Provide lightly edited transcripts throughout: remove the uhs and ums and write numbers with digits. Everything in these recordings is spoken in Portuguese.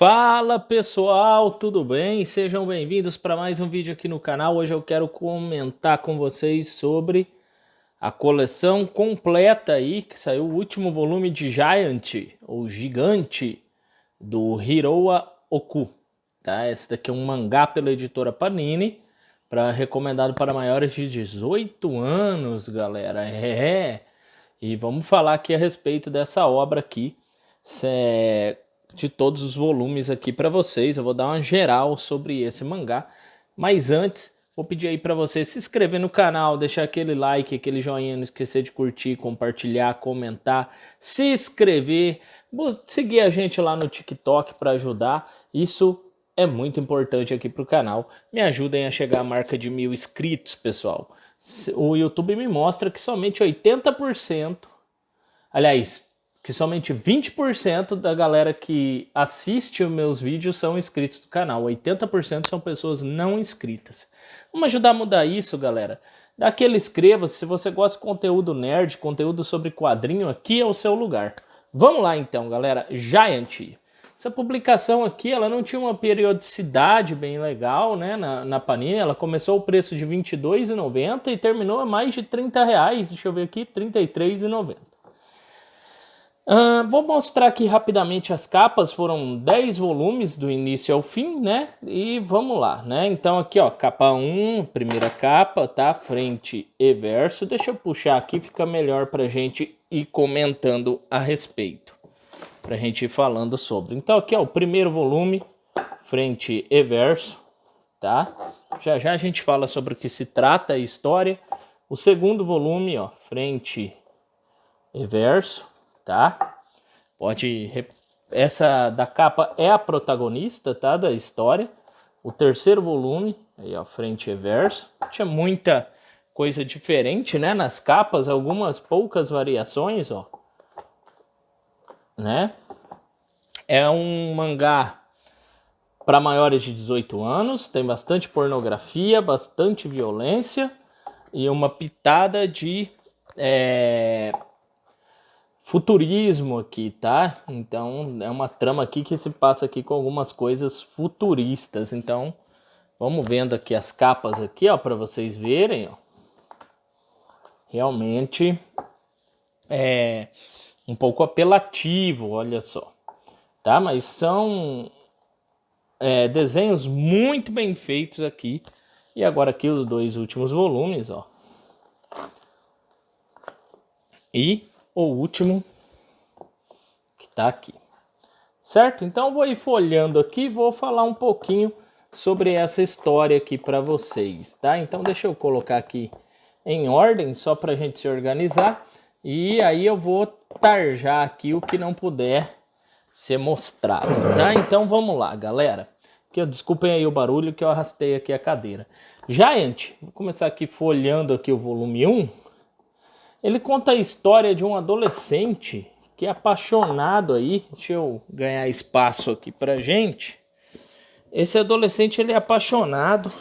Fala pessoal, tudo bem? Sejam bem-vindos para mais um vídeo aqui no canal. Hoje eu quero comentar com vocês sobre a coleção completa aí, que saiu o último volume de Giant, ou Gigante, do Hiroa Oku. Tá? Esse daqui é um mangá pela editora Panini, recomendado para maiores de 18 anos, galera. E vamos falar aqui a respeito dessa obra aqui. De todos os volumes aqui para vocês. Eu vou dar uma geral sobre esse mangá, mas antes vou pedir aí para você se inscrever no canal, deixar aquele like, aquele joinha, não esquecer de curtir, compartilhar, comentar, se inscrever, seguir a gente lá no TikTok para ajudar. Isso é muito importante aqui para o canal. Me ajudem a chegar à marca de 1000 inscritos, pessoal. O YouTube me mostra que somente 80%, aliás, que somente 20% da galera que assiste os meus vídeos são inscritos do canal. 80% são pessoas não inscritas. Vamos ajudar a mudar isso, galera. Dá aquele inscreva-se. Se você gosta de conteúdo nerd, conteúdo sobre quadrinho, aqui é o seu lugar. Vamos lá então, galera. Giant. Essa publicação aqui, ela não tinha uma periodicidade bem legal, né, na Panini. Ela começou o preço de R$ 22,90 e terminou a mais de R$30. Deixa eu ver aqui, R$ 33,90. Vou mostrar aqui rapidamente as capas. Foram 10 volumes do início ao fim, né? E vamos lá, né? Então aqui, ó, capa 1, primeira capa, tá? Frente e verso. Deixa eu puxar aqui, fica melhor pra gente ir comentando a respeito. Pra gente ir falando sobre. Então aqui, ó, o primeiro volume, frente e verso, tá? Já já a gente fala sobre o que se trata a história. O segundo volume, ó, frente e verso. Tá? Essa da capa é a protagonista, tá? Da história. O terceiro volume, aí ó, frente e verso. Tinha muita coisa diferente, né? Nas capas, algumas poucas variações, ó. Né? É um mangá para maiores de 18 anos. Tem bastante pornografia, bastante violência e uma pitada de futurismo aqui, tá? Então é uma trama aqui que se passa aqui com algumas coisas futuristas. Então vamos vendo aqui as capas aqui, ó, para vocês verem, ó. Realmente é um pouco apelativo, olha só, tá? Mas são desenhos muito bem feitos aqui. E agora aqui os dois últimos volumes, ó. E o último que tá aqui, certo? Então vou ir folhando aqui, vou falar um pouquinho sobre essa história aqui para vocês, tá? Então deixa eu colocar aqui em ordem, só pra gente se organizar, e aí eu vou tarjar aqui o que não puder ser mostrado, tá? Então vamos lá, galera. Desculpem aí o barulho que eu arrastei aqui a cadeira. Giant, vou começar aqui folhando aqui o volume 1. Ele conta a história de um adolescente que é apaixonado aí. Deixa eu ganhar espaço aqui pra gente. Esse adolescente, ele é apaixonado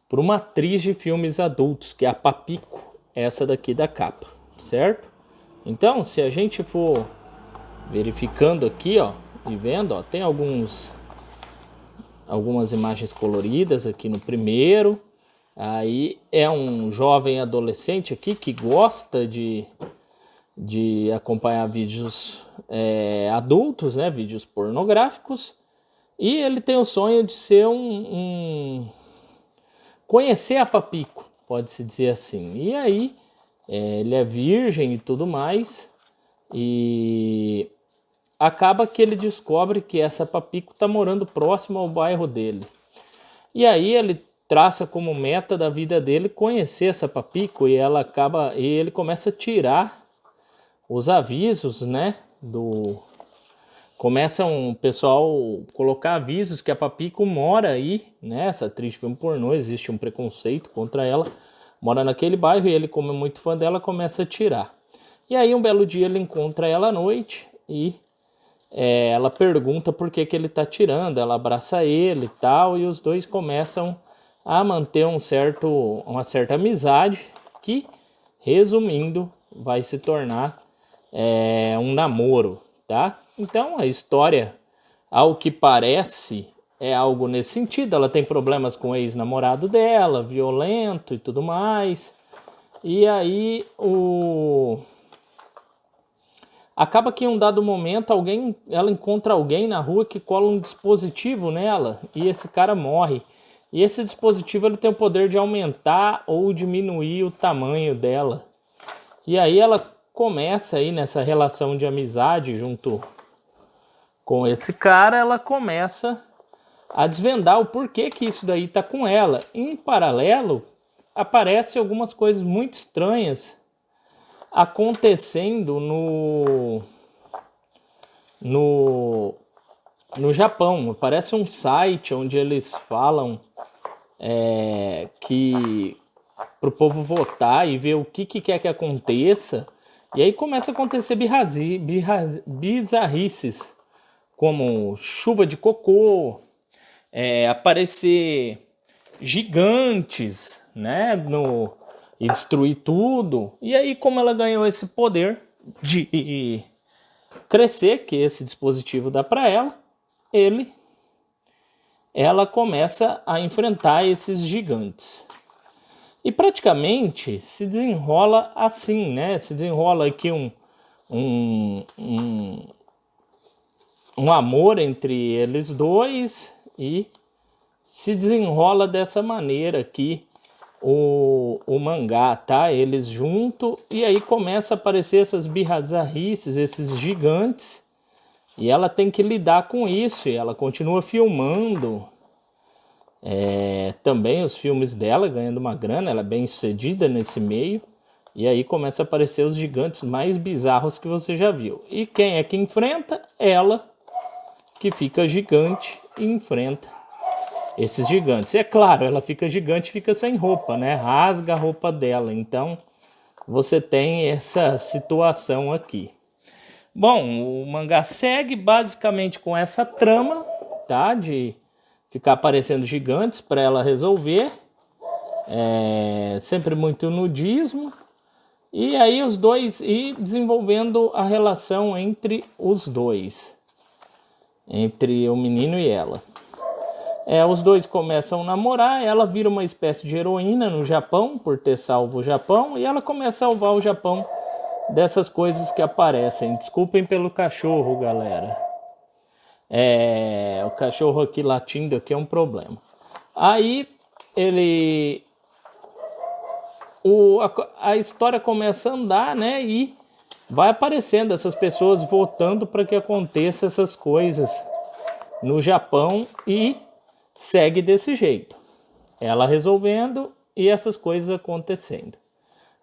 por uma atriz de filmes adultos, que é a Papiko, essa daqui da capa, certo? Então, se a gente for verificando aqui, ó, e vendo, ó, tem algumas imagens coloridas aqui no primeiro. Aí é um jovem adolescente aqui que gosta de acompanhar vídeos adultos, né, vídeos pornográficos, e ele tem o sonho de ser conhecer a Papiko, pode-se dizer assim. E aí ele é virgem e tudo mais, e acaba que ele descobre que essa Papiko está morando próximo ao bairro dele. E aí ele traça como meta da vida dele conhecer essa Papiko, e ele começa a tirar os avisos, né, começa um pessoal colocar avisos que a Papiko mora aí, né, essa atriz de filme pornô, existe um preconceito contra ela, mora naquele bairro, e ele, como é muito fã dela, começa a tirar. E aí um belo dia ele encontra ela à noite e ela pergunta por que ele tá tirando, ela abraça ele e tal, e os dois começam a manter uma certa amizade que, resumindo, vai se tornar um namoro, tá? Então a história ao que parece, é algo nesse sentido. Ela tem problemas com o ex-namorado dela, violento e tudo mais. E aí acaba que em um dado momento ela encontra alguém na rua que cola um dispositivo nela e esse cara morre. E esse dispositivo ele tem o poder de aumentar ou diminuir o tamanho dela. E aí ela começa aí nessa relação de amizade junto com esse cara, ela começa a desvendar o porquê que isso daí tá com ela. Em paralelo, aparecem algumas coisas muito estranhas acontecendo no Japão. Parece um site onde eles falam que para o povo votar e ver o que quer que aconteça. E aí começa a acontecer bizarrices, como chuva de cocô, aparecer gigantes, né, e destruir tudo. E aí, como ela ganhou esse poder de crescer, que esse dispositivo dá para ela começa a enfrentar esses gigantes. E praticamente se desenrola assim, né? Se desenrola aqui um amor entre eles dois e se desenrola dessa maneira aqui o mangá, tá? Eles juntos e aí começa a aparecer essas bizarrices, esses gigantes e ela tem que lidar com isso e ela continua filmando também os filmes dela, ganhando uma grana, ela é bem sucedida nesse meio. E aí começa a aparecer os gigantes mais bizarros que você já viu. E quem é que enfrenta? Ela, que fica gigante e enfrenta esses gigantes. E é claro, ela fica gigante e fica sem roupa, né? Rasga a roupa dela. Então você tem essa situação aqui. Bom, o mangá segue basicamente com essa trama, tá? De ficar aparecendo gigantes para ela resolver. Sempre muito nudismo. E aí os dois ir desenvolvendo a relação entre os dois. Entre o menino e ela. Os dois começam a namorar, ela vira uma espécie de heroína no Japão, por ter salvo o Japão, e ela começa a salvar o Japão dessas coisas que aparecem. Desculpem pelo cachorro, galera. O cachorro aqui latindo aqui é um problema. Aí a história começa a andar, né? E vai aparecendo essas pessoas votando para que aconteça essas coisas no Japão e segue desse jeito. Ela resolvendo e essas coisas acontecendo.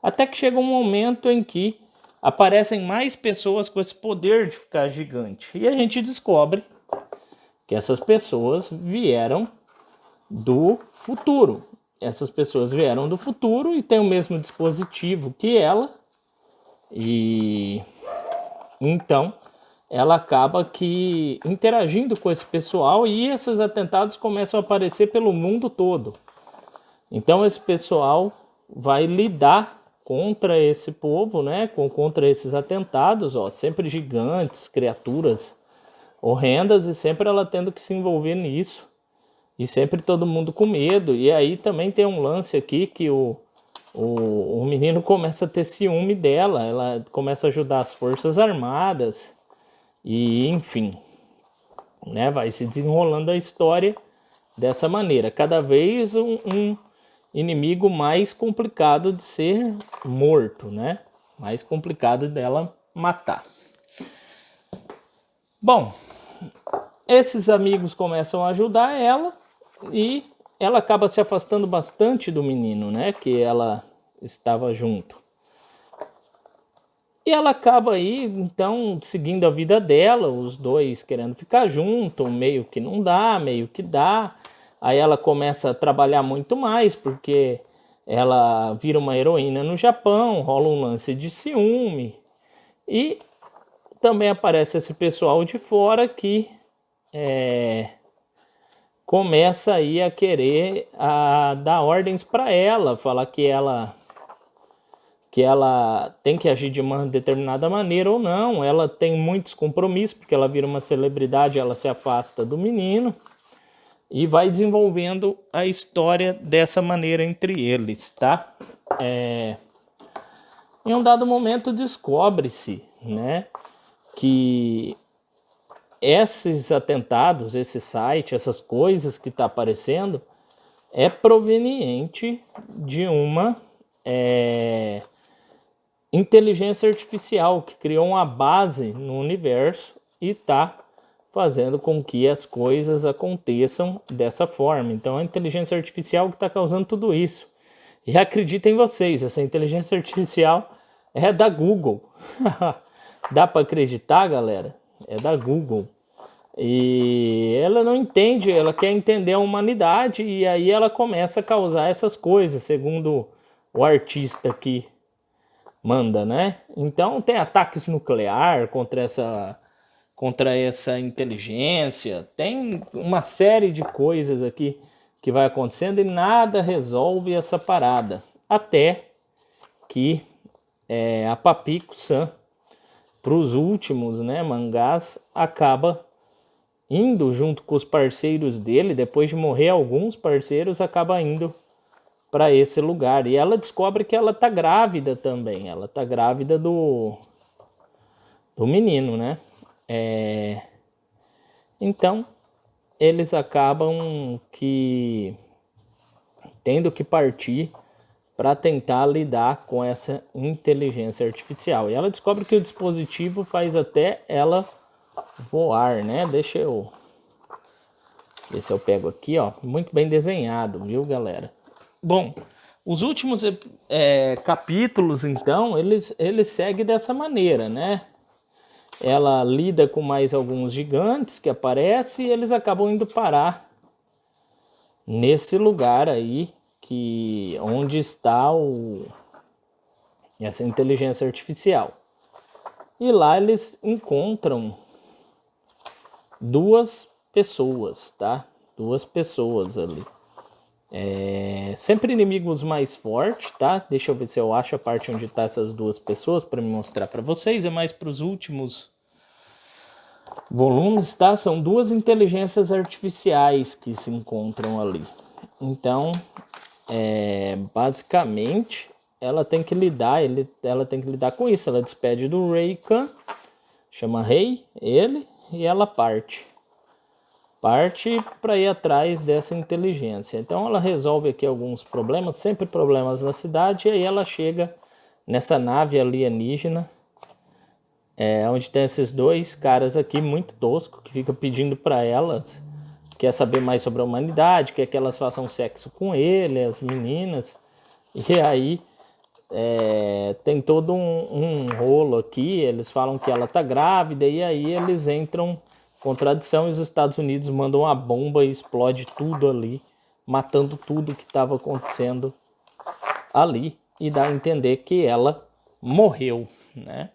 Até que chega um momento em que aparecem mais pessoas com esse poder de ficar gigante. E a gente descobre que essas pessoas vieram do futuro. Essas pessoas vieram do futuro e têm o mesmo dispositivo que ela. E então ela acaba que interagindo com esse pessoal e esses atentados começam a aparecer pelo mundo todo. Então esse pessoal vai lidar contra esse povo, né? Contra esses atentados, sempre gigantes, criaturas horrendas e sempre ela tendo que se envolver nisso. E sempre todo mundo com medo. E aí também tem um lance aqui que o menino começa a ter ciúme dela. Ela começa a ajudar as forças armadas. E enfim, né, vai se desenrolando a história dessa maneira. Cada vez um inimigo mais complicado de ser morto, né? Mais complicado dela matar. Bom, esses amigos começam a ajudar ela e ela acaba se afastando bastante do menino, né? Que ela estava junto. E ela acaba aí, então, seguindo a vida dela, os dois querendo ficar junto, meio que não dá, meio que dá. Aí ela começa a trabalhar muito mais, porque ela vira uma heroína no Japão, rola um lance de ciúme. E também aparece esse pessoal de fora que começa aí a querer dar ordens para ela, falar que ela que ela tem que agir de uma determinada maneira ou não. Ela tem muitos compromissos, porque ela vira uma celebridade, ela se afasta do menino e vai desenvolvendo a história dessa maneira entre eles, tá? Em um dado momento descobre-se, né, que esses atentados, esse site, essas coisas que está aparecendo, é proveniente de uma inteligência artificial que criou uma base no universo e está fazendo com que as coisas aconteçam dessa forma. Então, a inteligência artificial que está causando tudo isso. E acreditem vocês, essa inteligência artificial é da Google. Dá para acreditar, galera? É da Google. E ela não entende, ela quer entender a humanidade e aí ela começa a causar essas coisas, segundo o artista que manda, né? Então tem ataques nucleares contra essa inteligência, tem uma série de coisas aqui que vai acontecendo e nada resolve essa parada. Até que a Papico-san, para os últimos, né, mangás, acaba indo junto com os parceiros dele, depois de morrer alguns parceiros, acaba indo para esse lugar. E ela descobre que ela tá grávida também. Ela tá grávida do menino, né? Então, eles acabam tendo que partir para tentar lidar com essa inteligência artificial. E ela descobre que o dispositivo faz até ela voar, né? Deixa eu ver se eu pego aqui, ó. Muito bem desenhado, viu, galera? Bom, os últimos capítulos, então, eles seguem dessa maneira, né? Ela lida com mais alguns gigantes que aparecem e eles acabam indo parar nesse lugar aí onde está essa inteligência artificial. E lá eles encontram duas pessoas, tá? Duas pessoas ali. Sempre inimigos mais fortes, tá? Deixa eu ver se eu acho a parte onde tá essas duas pessoas para me mostrar para vocês. É mais para os últimos volumes, tá? São duas inteligências artificiais que se encontram ali. Então, basicamente, ela tem que lidar com isso. Ela despede do Reikan, chama Rei, ele, e ela parte para ir atrás dessa inteligência. Então ela resolve aqui alguns problemas, sempre problemas na cidade, e aí ela chega nessa nave alienígena, onde tem esses dois caras aqui muito toscos, que ficam pedindo para elas, quer saber mais sobre a humanidade, quer que elas façam sexo com ele, as meninas, e aí tem todo um rolo aqui, eles falam que ela tá grávida, e aí eles entram contradição, e os Estados Unidos mandam uma bomba e explode tudo ali, matando tudo que estava acontecendo ali, e dá a entender que ela morreu, né?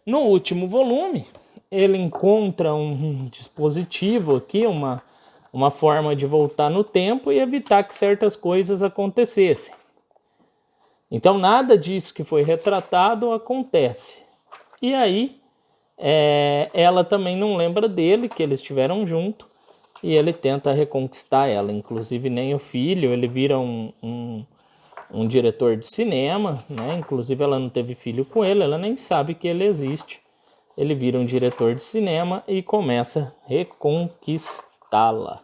No último volume, ele encontra um dispositivo aqui, uma forma de voltar no tempo e evitar que certas coisas acontecessem. Então nada disso que foi retratado acontece. E aí ela também não lembra dele, que eles estiveram junto, e ele tenta reconquistar ela. Inclusive nem o filho, ele vira um diretor de cinema, né? Inclusive ela não teve filho com ele, ela nem sabe que ele existe. Ele vira um diretor de cinema e começa a reconquistá-la.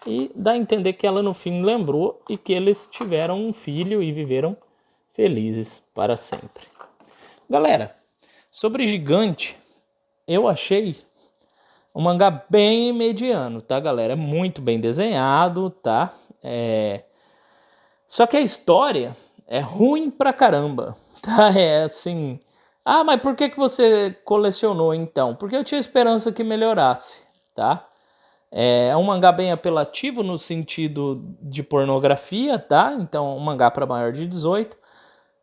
E dá a entender que ela no fim lembrou e que eles tiveram um filho e viveram felizes para sempre. Galera, sobre Gigante, eu achei um mangá bem mediano, tá, galera? É muito bem desenhado, tá? Só que a história é ruim pra caramba, tá? É assim... Ah, mas por que você colecionou então? Porque eu tinha esperança que melhorasse, tá? É um mangá bem apelativo no sentido de pornografia, tá? Então, um mangá para maior de 18.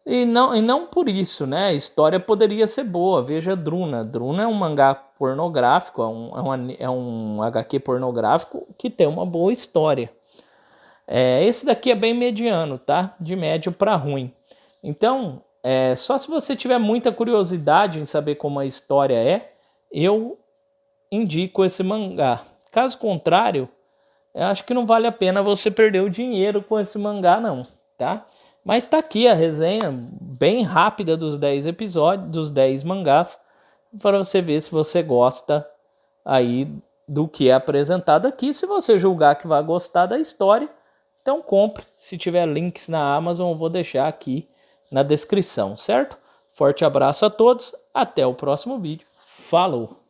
E não por isso, né? A história poderia ser boa. Veja Druna. Druna é um mangá pornográfico, é um HQ pornográfico que tem uma boa história. Esse daqui é bem mediano, tá? De médio para ruim. Então, Só se você tiver muita curiosidade em saber como a história eu indico esse mangá. Caso contrário, eu acho que não vale a pena você perder o dinheiro com esse mangá não, tá? Mas tá aqui a resenha bem rápida dos 10 episódios, dos 10 mangás, para você ver se você gosta aí do que é apresentado aqui. Se você julgar que vai gostar da história, então compre. Se tiver links na Amazon, eu vou deixar aqui na descrição, certo? Forte abraço a todos, até o próximo vídeo. Falou!